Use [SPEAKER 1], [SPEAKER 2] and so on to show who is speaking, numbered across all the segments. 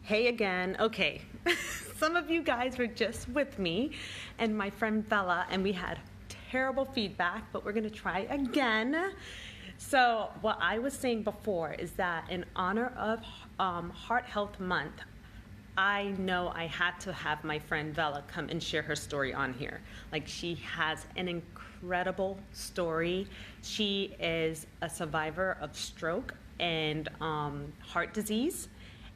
[SPEAKER 1] Hey again. Okay. Some of you guys were just with me and my friend Bella, and we had terrible feedback, but we're going to try again. So, what I was saying before is that in honor of Heart Health Month, I know I had to have my friend Bella come and share her story on here. Like, she has an incredible story. She is a survivor of stroke and heart disease,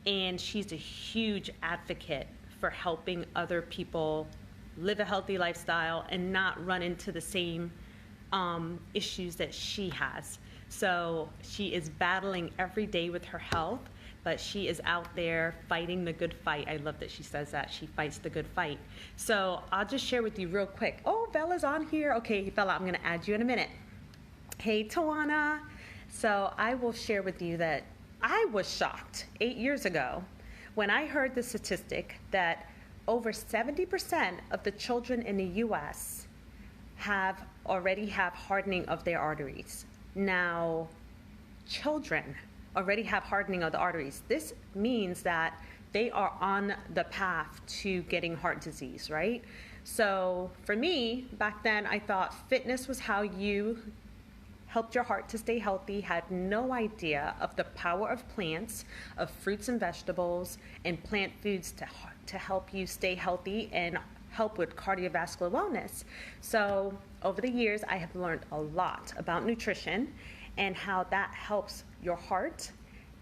[SPEAKER 1] and she's a huge advocate for helping other people live a healthy lifestyle and not run into the same issues that she has. So she is battling every day with her health, but she is out there fighting the good fight. I love that she says that. She fights the good fight. So I'll just share with you real quick. Oh, Bella's on here. Okay, Bella, I'm going to add you in a minute. Hey, Tawana. So I will share with you that I was shocked 8 years ago when I heard the statistic that over 70% of the children in the US already have hardening of their arteries. Now, children already have hardening of the arteries. This means that they are on the path to getting heart disease, right? So for me, back then, I thought fitness was how you helped your heart to stay healthy, had no idea of the power of plants, of fruits and vegetables, and plant foods to help you stay healthy and help with cardiovascular wellness. So over the years, I have learned a lot about nutrition and how that helps your heart,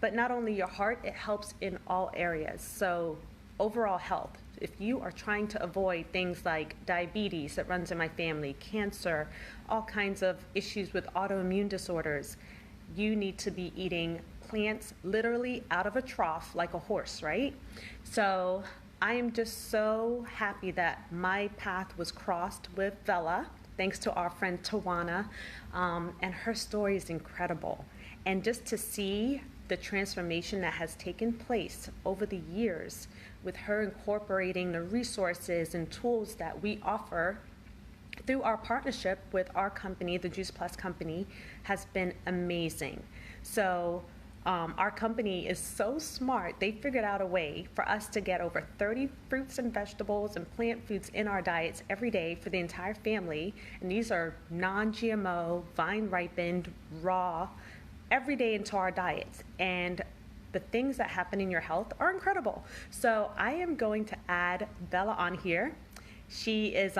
[SPEAKER 1] but not only your heart, it helps in all areas. So overall health. If you are trying to avoid things like diabetes that runs in my family, cancer, all kinds of issues with autoimmune disorders, you need to be eating plants literally out of a trough like a horse, right? So I am just so happy that my path was crossed with Bella, thanks to our friend Tawana, and her story is incredible. And just to see the transformation that has taken place over the years with her incorporating the resources and tools that we offer through our partnership with our company, the Juice Plus company, has been amazing. So our company is so smart, they figured out a way for us to get over 30 fruits and vegetables and plant foods in our diets every day for the entire family. And these are non-GMO, vine ripened, raw, every day into our diets. And the things that happen in your health are incredible. So I am going to add Bella on here. She is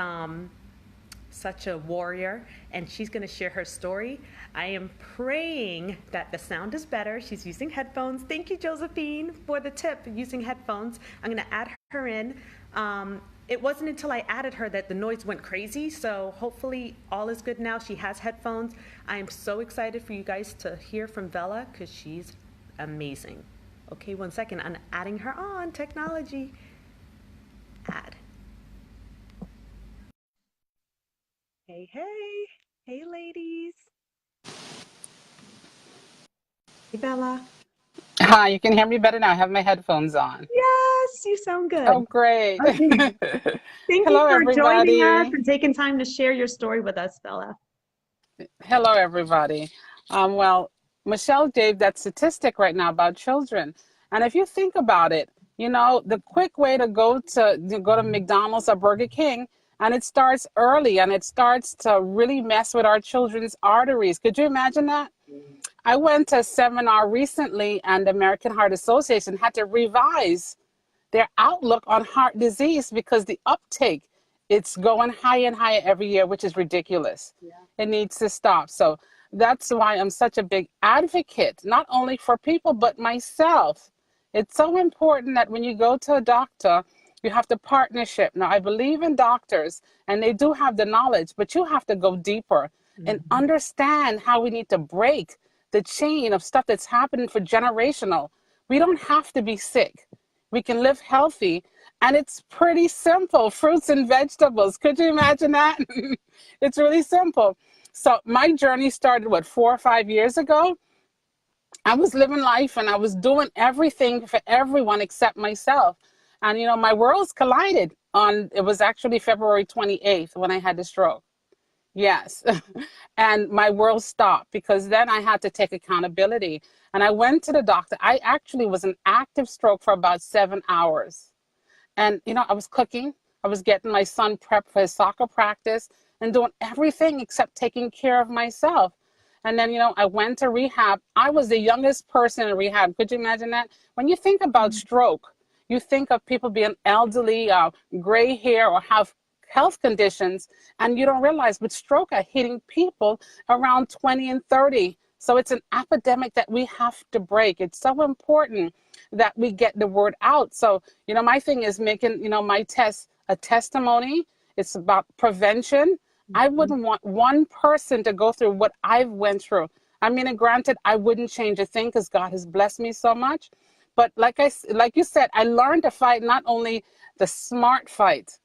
[SPEAKER 1] such a warrior, and she's going to share her story. I am praying that the sound is better. She's using headphones. Thank you, Josephine, for the tip using headphones. I'm going to add her in. It wasn't until I added her that the noise went crazy, so hopefully all is good now. She has headphones. I am so excited for you guys to hear from Bella because she's amazing. Okay, 1 second. I'm adding her on. Technology. Add. Hey, hey. Hey, ladies. Hey, Bella.
[SPEAKER 2] Hi, you can hear me better now. I have my headphones on.
[SPEAKER 1] Yes, you sound good.
[SPEAKER 2] Oh, great.
[SPEAKER 1] Okay. Thank you
[SPEAKER 2] Hello,
[SPEAKER 1] for joining us
[SPEAKER 2] everybody.
[SPEAKER 1] and taking time to share your story with us, Bella.
[SPEAKER 2] Hello, everybody. Well, Michelle gave that statistic right now about children. And if you think about it, the quick way to go to McDonald's or Burger King, and it starts early and it starts to really mess with our children's arteries. Could you imagine that? I went to a seminar recently, and the American Heart Association had to revise their outlook on heart disease because the uptake, it's going higher and higher every year, which is ridiculous.
[SPEAKER 1] Yeah.
[SPEAKER 2] It needs to stop. So that's why I'm such a big advocate, not only for people but myself. It's so important that when you go to a doctor, you have the partnership. Now I believe in doctors and they do have the knowledge, but you have to go deeper and
[SPEAKER 1] Mhm.
[SPEAKER 2] understand how we need to break the chain of stuff that's happening for generational. We don't have to be sick. We can live healthy, and it's pretty simple. Fruits and vegetables. Could you imagine that? It's really simple. So my journey started, what, 4 or 5 years ago? I was living life and I was doing everything for everyone except myself. And, my worlds collided it was actually February 28th when I had the stroke. Yes. And my world stopped because then I had to take accountability. And I went to the doctor. I actually was in active stroke for about 7 hours. And, I was cooking, I was getting my son prepped for his soccer practice and doing everything except taking care of myself. And then, I went to rehab. I was the youngest person in rehab. Could you imagine that? When you think about stroke, you think of people being elderly, gray hair, or have health conditions, and you don't realize, but stroke are hitting people around 20 and 30. So it's an epidemic that we have to break. It's so important that we get the word out. So, my thing is making, my test a testimony. It's about prevention. I
[SPEAKER 1] Mhm.
[SPEAKER 2] wouldn't want one person to go through what I've went through. I mean, and granted, I wouldn't change a thing because God has blessed me so much. But like you said, I learned to fight not only the smart fight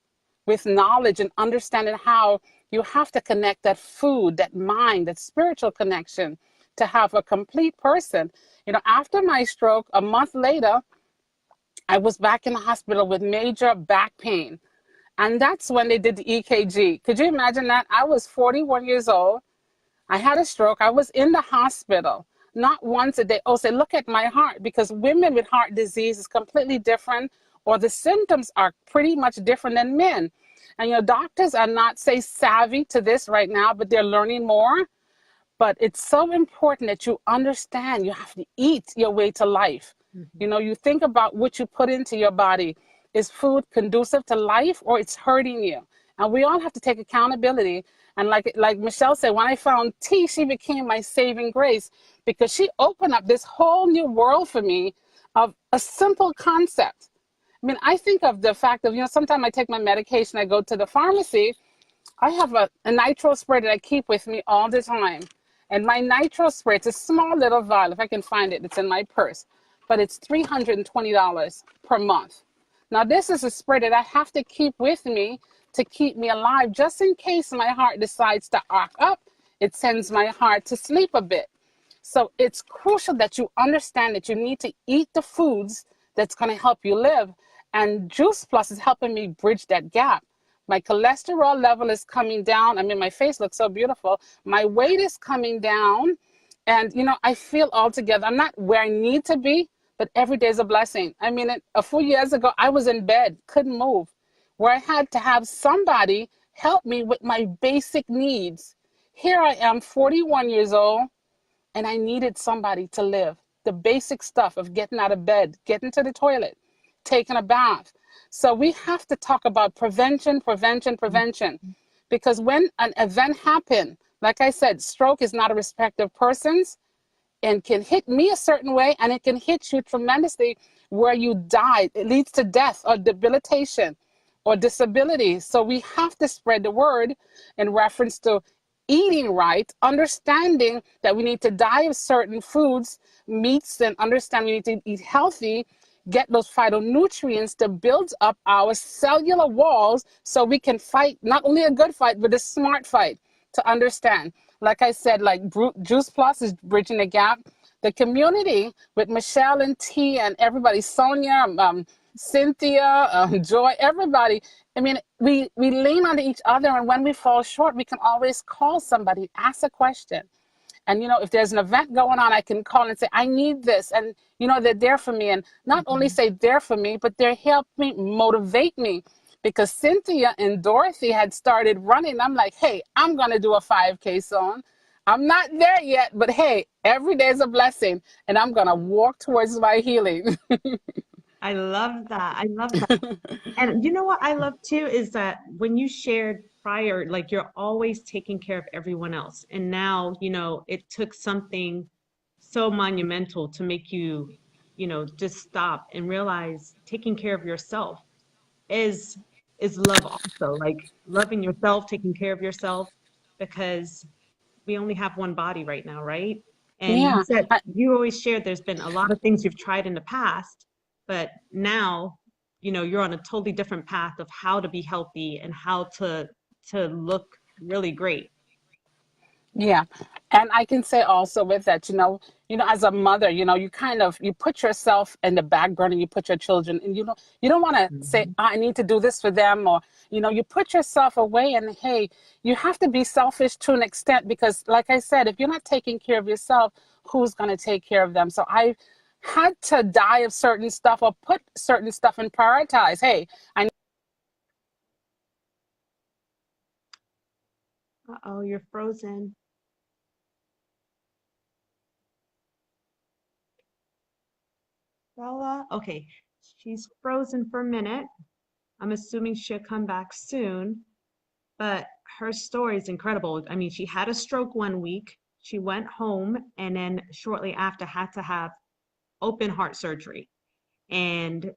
[SPEAKER 2] with knowledge and understanding how you have to connect that food, that mind, that spiritual connection to have a complete person. After my stroke, a month later, I was back in the hospital with major back pain. And that's when they did the EKG. Could you imagine that? I was 41 years old. I had a stroke. I was in the hospital. Not once a day. Oh, say, look at my heart, because women with heart disease is completely different, or the symptoms are pretty much different than men. And doctors are not, say, savvy to this right now, but they're learning more. But it's so important that you understand you have to eat your way to life.
[SPEAKER 1] Mhm.
[SPEAKER 2] You think about what you put into your body. Is food conducive to life, or it's hurting you? And we all have to take accountability. And like Michelle said, when I found tea, she became my saving grace because she opened up this whole new world for me of a simple concept. I mean, I think of the fact of, sometimes I take my medication, I go to the pharmacy, I have a nitro spray that I keep with me all the time. And my nitro spray, it's a small little vial. If I can find it, it's in my purse. But it's $320 per month. Now, this is a spray that I have to keep with me to keep me alive, just in case my heart decides to arc up. It sends my heart to sleep a bit. So it's crucial that you understand that you need to eat the foods that's going to help you live. And Juice Plus is helping me bridge that gap. My cholesterol level is coming down. I mean, my face looks so beautiful. My weight is coming down. And, I feel altogether, I'm not where I need to be, but every day is a blessing. I mean, a few years ago, I was in bed, couldn't move, where I had to have somebody help me with my basic needs. Here I am, 41 years old, and I needed somebody to live. The basic stuff of getting out of bed, getting to the toilet, taking a bath. So we have to talk about prevention, prevention, prevention. Because when an event happens, like I said, stroke is not a respect of persons and can hit me a certain way, and it can hit you tremendously where you die. It leads to death or debilitation or disability. So we have to spread the word in reference to eating right, understanding that we need to diet certain foods, meats, and understand we need to eat healthy, get those phytonutrients to build up our cellular walls so we can fight not only a good fight, but a smart fight to understand. Like I said, like Juice Plus is bridging the gap. The community with Michelle and T and everybody, Sonia, Cynthia, Joy, everybody. I mean, we lean on each other, and when we fall short, we can always call somebody, ask a question. And, if there's an event going on, I can call and say, I need this. And, they're there for me. And not only
[SPEAKER 1] Mhm.
[SPEAKER 2] say they're for me, but they're help me, motivate me. Because Cynthia and Dorothy had started running. I'm like, hey, I'm going to do a 5K soon. I'm not there yet, but hey, every day is a blessing. And I'm going to walk towards my healing.
[SPEAKER 1] I love that. I love that. And you know what I love too is that when you shared prior, like you're always taking care of everyone else. And now, it took something so monumental to make you, just stop and realize taking care of yourself is is love also. Like loving yourself, taking care of yourself, because we only have one body right now, right? And you
[SPEAKER 2] Yeah.
[SPEAKER 1] said you always shared there's been a lot of things you've tried in the past, but now, you're on a totally different path of how to be healthy and how to look really great.
[SPEAKER 2] Yeah. And I can say also with that, as a mother, you kind of you put yourself in the back burner, you put your children, and you don't want to say,
[SPEAKER 3] Mhm.
[SPEAKER 2] I need to do this for them, or you put yourself away, and hey, you have to be selfish to an extent, because like I said, if you're not taking care of yourself, who's going to take care of them? So I had to die of certain stuff or put certain stuff and prioritize. Hey, I
[SPEAKER 1] Uh-oh, you're frozen. Bella? Okay, she's frozen for a minute. I'm assuming she'll come back soon, but her story is incredible. I mean, she had a stroke 1 week. She went home and then shortly after had to have open heart surgery. And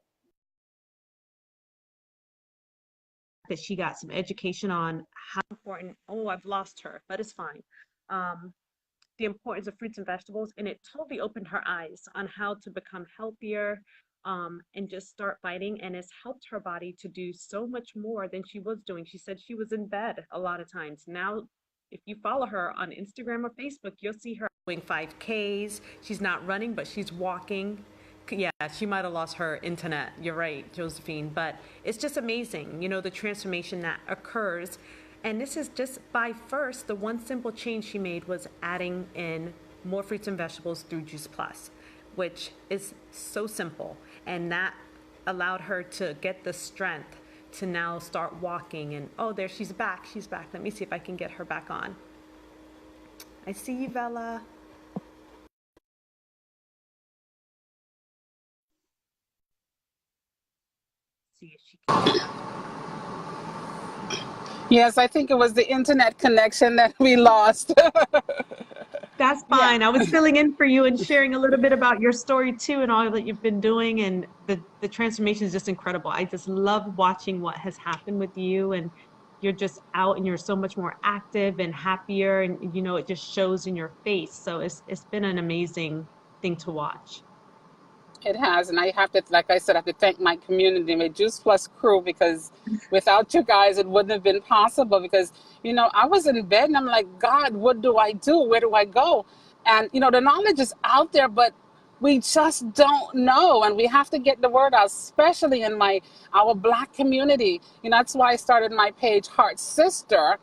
[SPEAKER 1] that she got some education on how important, oh, I've lost her, but it's fine. Um, the importance of fruits and vegetables, and it totally opened her eyes on how to become healthier, and just start fighting. And it's helped her body to do so much more than she was doing. She said she was in bed a lot of times. Now, if you follow her on Instagram or Facebook, you'll see her doing 5Ks. She's not running, but she's walking. Yeah, she might have lost her internet. You're right, Josephine. But it's just amazing, the transformation that occurs. And this is just by first, the one simple change she made was adding in more fruits and vegetables through Juice Plus, which is so simple. And that allowed her to get the strength to now start walking. And oh, there she's back. She's back. Let me see if I can get her back on. I see you, Bella. See if she can get back on.
[SPEAKER 2] yes, I think it was the internet connection that we lost.
[SPEAKER 1] That's
[SPEAKER 2] Yeah.
[SPEAKER 1] fine. I was filling in for you and sharing a little bit about your story too and all that you've been doing, and the transformation is just incredible. I just love watching what has happened with you, and you're just out and you're so much more active and happier, and it just shows in your face. So it's been an amazing thing to watch.
[SPEAKER 2] It has, and I have to, like I said, I have to thank my community, my Juice Plus crew, because without you guys, it wouldn't have been possible. Because I was in bed and I'm like, God, what do I do? Where do I go? And the knowledge is out there, but we just don't know, and we have to get the word out, especially in my our Black community. That's why I started my page, Heart Sister,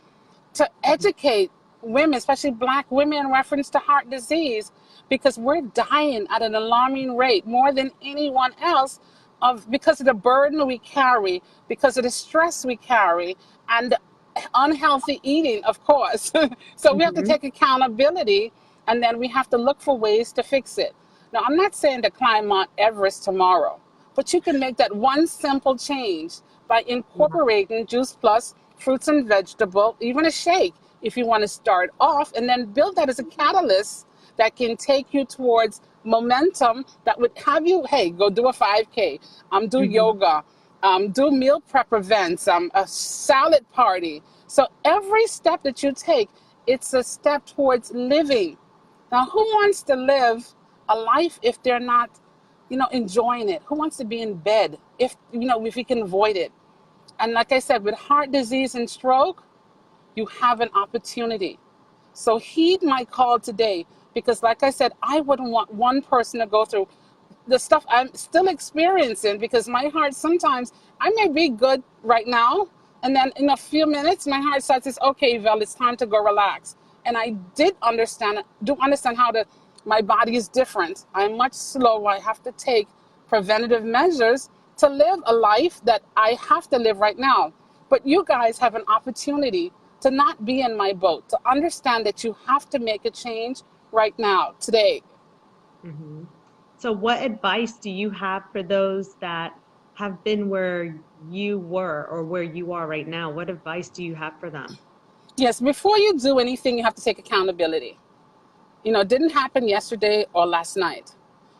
[SPEAKER 2] to educate women, especially Black women, in reference to heart disease, because we're dying at an alarming rate more than anyone else, because of the burden we carry, because of the stress we carry, and unhealthy eating, of course. So we have to
[SPEAKER 1] Mhm.
[SPEAKER 2] take accountability, and then we have to look for ways to fix it. Now, I'm not saying to climb Mount Everest tomorrow, but you can make that one simple change by
[SPEAKER 1] Yeah.
[SPEAKER 2] incorporating Juice Plus fruits and vegetable, even a shake, if you want to start off, and then build that as a catalyst that can take you towards momentum that would have you, hey, go do a 5K, do
[SPEAKER 1] Mhm.
[SPEAKER 2] yoga, do meal prep events, a salad party. So every step that you take, it's a step towards living. Now, who wants to live a life if they're not, enjoying it? Who wants to be in bed if we can avoid it? And like I said, with heart disease and stroke, you have an opportunity. So heed my call today, because, like I said, I wouldn't want one person to go through the stuff I'm still experiencing, because my heart sometimes, I may be good right now, and then in a few minutes, my heart starts says, okay, Vel, it's time to go relax. And I do understand how my body is different. I'm much slower. I have to take preventative measures to live a life that I have to live right now. But you guys have an opportunity to not be in my boat, to understand that you have to make a change right now, today.
[SPEAKER 1] Mhm. So what advice do you have for those that have been where you were or where you are right now? What advice do you have for them?
[SPEAKER 2] Yes, before you do anything, you have to take accountability. It didn't happen yesterday or last night.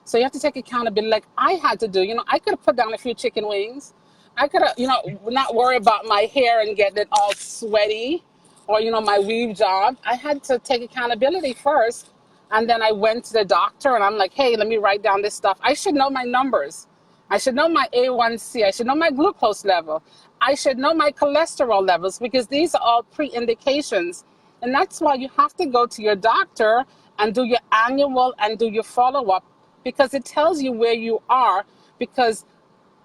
[SPEAKER 2] So you have to take accountability, like I had to do. I could have put down a few chicken wings. I could have, not worry about my hair and get it all sweaty, or, my weave job. I had to take accountability first. And then I went to the doctor and I'm like, hey, let me write down this stuff. I should know my numbers. I should know my A1C. I should know my glucose level. I should know my cholesterol levels, because these are all pre indications And that's why you have to go to your doctor and do your annual and do your follow up, because it tells you where you are. Because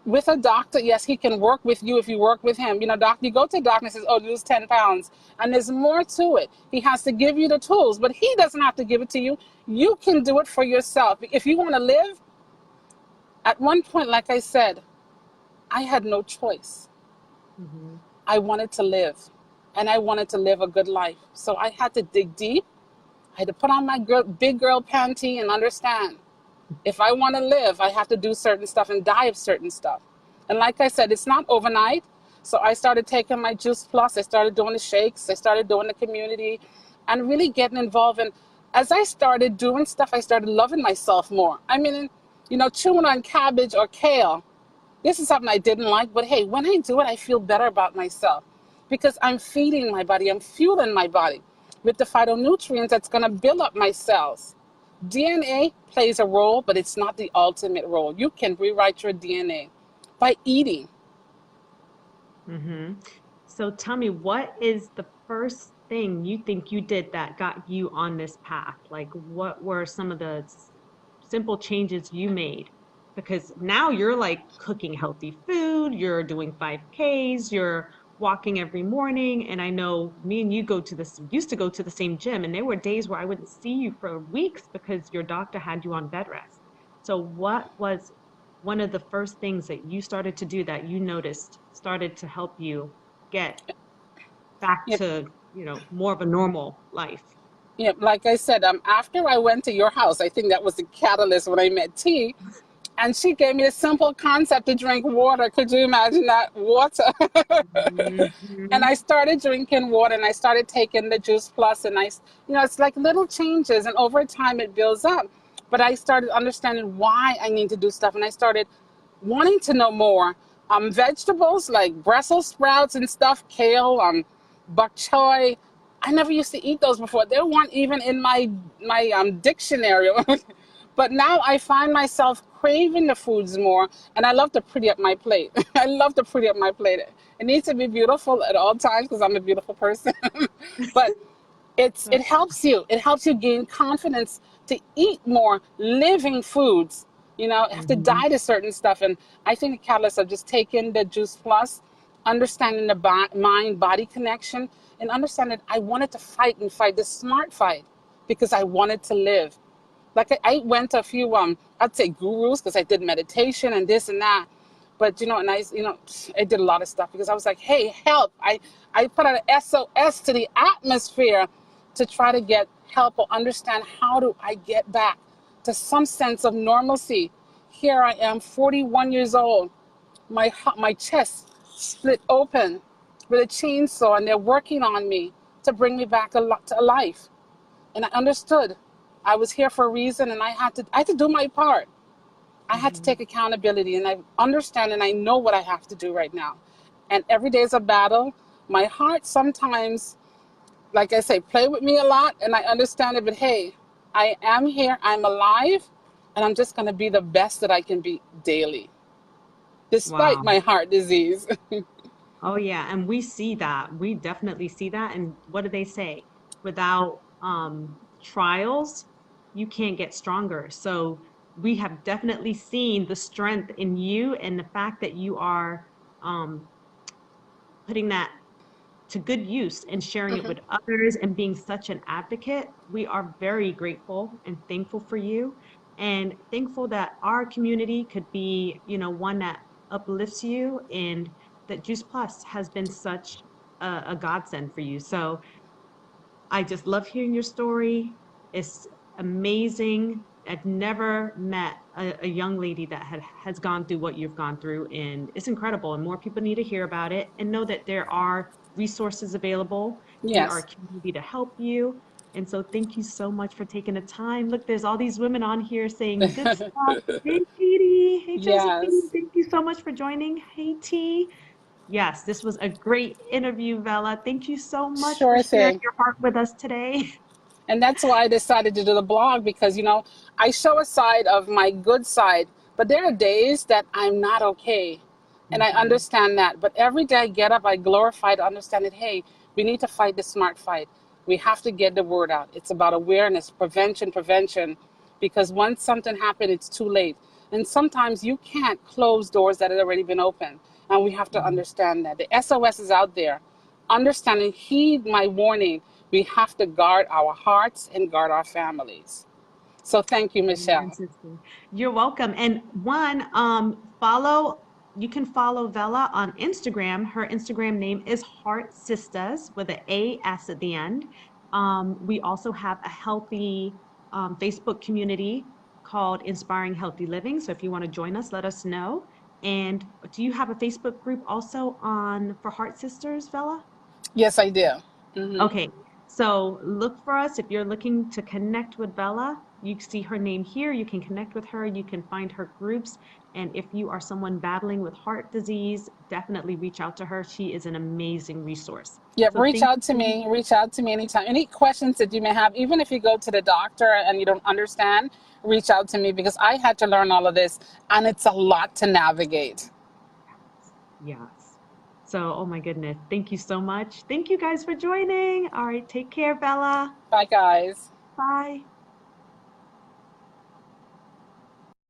[SPEAKER 2] with a doctor, yes, he can work with you if you work with him. You know, doctor, you go to a doctor and says, oh, lose 10 pounds. And there's more to it. He has to give you the tools, but he doesn't have to give it to you. You can do it for yourself. If you want to live, at one point, like I said, I had no choice.
[SPEAKER 1] Hmm.
[SPEAKER 2] I wanted to live, and I wanted to live a good life. So I had to dig deep. I had to put on my big girl panty and understand, if I want to live, I have to do certain stuff and die of certain stuff. And like I said, it's not overnight. So I started taking my Juice Plus. I started doing the shakes. I started doing the community and really getting involved. And as I started doing stuff, I started loving myself more. I mean, you know, chewing on cabbage or kale, this is something I didn't like, but hey, when I do it, I feel better about myself because I'm feeding my body, I'm fueling my body with the phytonutrients that's going to build up my cells. DNA plays a role, but it's not the ultimate role. You can rewrite your DNA by eating.
[SPEAKER 1] Hmm. So tell me, what is the first thing you think you did that got you on this path? Like, what were some of the simple changes you made? Because now you're like cooking healthy food, you're doing 5Ks, you're walking every morning. And I know me and you used to go to the same gym, and there were days where I wouldn't see you for weeks because your doctor had you on bed rest. So what was one of the first things that you started to do that you noticed started to help you get back
[SPEAKER 2] Yep,
[SPEAKER 1] to, more of a normal life?
[SPEAKER 2] yep. Like I said, after I went to your house, I think that was the catalyst when I met T. And she gave me a simple concept to drink water. Could you imagine that? Water. And I
[SPEAKER 1] Hmm.
[SPEAKER 2] started drinking water and I started taking the Juice Plus, and it's like little changes, and over time it builds up. But I started understanding why I need to do stuff, and I started wanting to know more. Vegetables like Brussels sprouts and stuff, kale, bok choy. I never used to eat those before. They weren't even in my dictionary. But now I find myself craving the foods more, and I love to pretty up my plate. I love to pretty up my plate. It needs to be beautiful at all times because I'm a beautiful person. But it
[SPEAKER 1] That's
[SPEAKER 2] helps you. It helps you gain confidence to eat more living foods. You know, have to
[SPEAKER 1] hmm
[SPEAKER 2] die to certain stuff. And I think the catalyst of just taking the Juice Plus, understanding the mind body connection, and understanding I wanted to fight and fight the smart fight because I wanted to live. Like I went to a few I'd say gurus because I did meditation and this and that. But and I did a lot of stuff because I was like, hey, help. I put out an SOS to the atmosphere to try to get help or understand how do I get back to some sense of normalcy. Here I am, 41 years old. My chest split open with a chainsaw, and they're working on me to bring me back to life. And I understood I was here for a reason, and I had to do my part. I had to
[SPEAKER 1] hmm
[SPEAKER 2] take accountability, and I understand and I know what I have to do right now. And every day is a battle. My heart sometimes, like I say, play with me a lot, and I understand it. But hey, I am here. I'm alive, and I'm just going to be the best that I can be daily, despite
[SPEAKER 1] Wow.
[SPEAKER 2] my heart disease.
[SPEAKER 1] Oh yeah, and we see that. We definitely see that. And what do they say? Without trials, you can't get stronger. So we have definitely seen the strength in you and the fact that you are um putting that to good use and sharing it with others and being such an advocate. We are very grateful and thankful for you, and thankful that our community could be, one that uplifts you, and that Juice Plus has been such a godsend for you. So I just love hearing your story. It's amazing. I've never met a young lady that has gone through what you've gone through, and it's incredible. And more people need to hear about it and know that there are resources available. We are a
[SPEAKER 2] Yes.
[SPEAKER 1] community to help you. And so thank you so much for taking the time. Look, there's all these women on here saying good stuff. Hey, Katie. Hey, Josephine.
[SPEAKER 2] Yes.
[SPEAKER 1] Thank you so much for joining. Hey, T. Yes, this was a great interview, Vela. Thank you so much for
[SPEAKER 2] Sure
[SPEAKER 1] sharing
[SPEAKER 2] thing.
[SPEAKER 1] your heart with us today.
[SPEAKER 2] And that's why I decided to do the blog because, I show a side of my good side, but there are days that I'm not okay. And I
[SPEAKER 1] Hmm.
[SPEAKER 2] understand that. But every day I get up, I glorify to understand that, hey, we need to fight the smart fight. We have to get the word out. It's about awareness, prevention, because once something happened, it's too late. And sometimes you can't close doors that had already been opened. And we have to understand that. The SOS is out there. Understanding, heed my warning. We have to guard our hearts and guard our families. So thank you,
[SPEAKER 1] Amen,
[SPEAKER 2] Michelle.
[SPEAKER 1] sister. You're welcome. And you can follow Vela on Instagram. Her Instagram name is Heart Sisters with an A-S at the end. We also have a healthy Facebook community called Inspiring Healthy Living. So if you want to join us, let us know. And do you have a Facebook group also on for Heart Sisters, Vela?
[SPEAKER 2] Yes, I do. Hmm.
[SPEAKER 1] Okay, so look for us if you're looking to connect with Bella. You see her name here. You can connect with her. You can find her groups. And if you are someone battling with heart disease, definitely reach out to her. She is an amazing resource.
[SPEAKER 2] Yep,
[SPEAKER 1] So
[SPEAKER 2] reach
[SPEAKER 1] thank
[SPEAKER 2] out
[SPEAKER 1] you
[SPEAKER 2] to
[SPEAKER 1] so much.
[SPEAKER 2] me. Reach out to me anytime. Any questions that you may have, even if you go to the doctor and you don't understand, reach out to me because I had to learn all of this and it's a lot to navigate.
[SPEAKER 1] Yes. So, oh my goodness. Thank you so much. Thank you guys for joining. All right, take care, Bella.
[SPEAKER 2] Bye, guys.
[SPEAKER 1] Bye.